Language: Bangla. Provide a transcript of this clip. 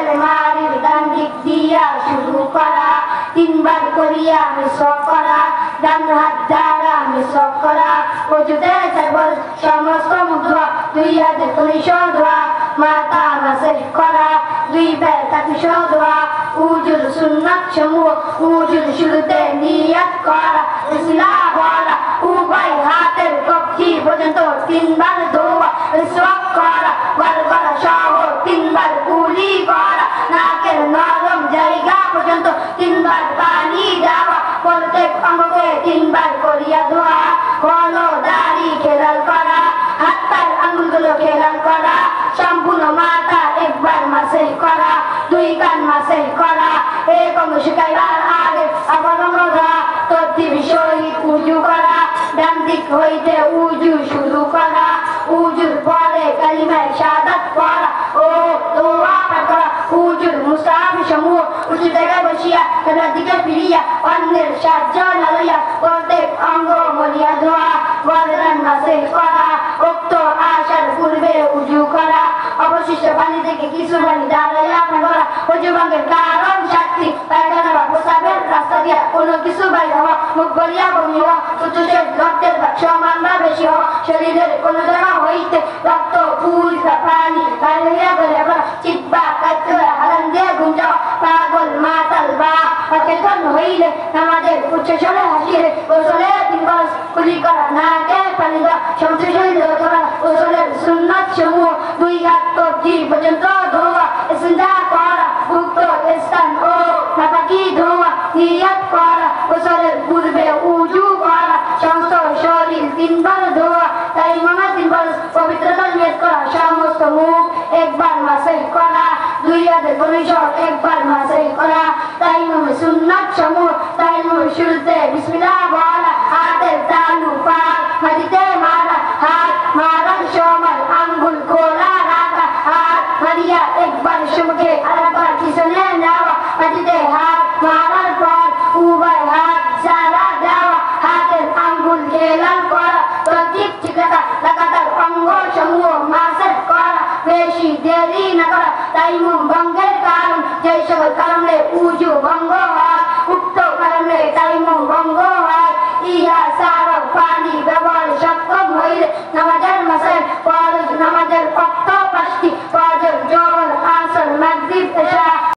মারির ডান দিক দিয়া শুরু করা, তিনবার করিয়া মিসওয়াক করা, ডান হাত দ্বারা মিসওয়াক করা, ওজুতে থাকবে সমস্ত মুখ ধোয়া, দুই হাতে পরিশোধ ধোয়া, মাথা মাসেজ করা, দুই পায়ে তাকিসহ ধোয়া, উজুর সুন্নাত সমূহ, উজুর শুরুতে নিয়ত করা, বিসমিল্লাহ বলা, উভয় হাতের কবজি পর্যন্ত তিনবার ধোয়া, মিসওয়াক করা, গড়গড়া সহ তিনবার কুলি করা, নাকের নরম জায়গা পর্যন্ত তিনবার পানি দেওয়া, প্রত্যেক অঙ্গকে তিনবার করিয়া ধোয়া, কোন দাড়ি খেলাল করা, হাত পায়ের আঙ্গুলগুলো খেলাল করা, সম্পূর্ণ মাথা একবার মাসেজ করা, দুই কান মাসেজ করা, এক অঙ্গ শুকাইবার আগে আবার অঙ্গ ধোয়া, তরতিব সহিত উজু করা, ডান দিক হইতে উজু শুরু করা, উজুর পরে কালিমায়ে শাহাদাত পড়া ও দোয়া পাঠ করা, উজুর মুস্তাহাব সমূহ উঁচু জায়গায় বসিয়া কিবলার দিকে ফিরিয়া অন্যের সাহায্য না লইয়া প্রত্যেক অঙ্গ মলিয়া ধোয়া, গরদান মাসেজ করা, উক্ত আসার পূর্বে উজু করা, অবশিষ্ট পানি থেকে কিছু পানি দাঁড়াইয়া পান করা, উজু ভঙ্গের কারণ সাতটি, পায়খানা বা প্রস্রাবের রাস্তা দিয়া কোনো কিছু বাইর হওয়া, মুখ গলিয়া বমি হওয়া, উচ্চস্বর রক্তের সমান বা বেশি হওয়া, শরীরের কোনো জায়গা হইতে রক্ত ফুল বা পানি বাইর হইয়া গলে পড়া, চিৎবা কাঁদতে হারান দিয়ে ঘুম যাওয়া, পাগল মাতাল বা অচেতন হইলে নামাজের উচ্চস্বরে হাসিলে গোসলের তিন বরস কুলি করা, নাকে পানি দেওয়া, সমস্ত শরীর করা, গোসলের সুন্নাত সমূহ, দুই হাত কবজি পর্যন্ত ধোয়া, ইস্তিনজা করা, উক্ত স্থান ও নাপাকি ধোয়া, নিয়ত করা, গোসলের পূর্বে উজু করা, সমস্ত শরীর তিনবার ধোয়া, তাইমামে তিনবার পবিত্রতা নিয়ত করা, সমস্ত মুখ একবার মাসেজ করা, দুই হাতের পরিশোধ একবার মাসেজ করা, তাইমামে সুন্নাত সমূহ, তাইমামে শুরুতে বিসমিল্লাহ বলা, হাতের তালু পাক মাটিতে মারা, হাত মারার সময় আঙ্গুল খোলা রাখা, হাত মারিয়া একবার সম্মুখে আরেকবার পিছনে নেওয়া, মাটিতে হাত মারার পর উভয় হাত ছাড়া দেওয়া, হাতের আঙ্গুল খেলাল করা, প্রত্যেক লাগাতার অঙ্গ সমূহ মাসেজ করা, বেশি দেরি না করা, তাইমুম ভঙ্গের কারণ যে সকল কারণে উজু ভঙ্গ হয়, উক্ত কারণে তাইমুম ভঙ্গ হয়, ইহা ছাড়া পানি ব্যবহার সক্ষম হইলে নামাজের মাসেজ ফরজ নামাজের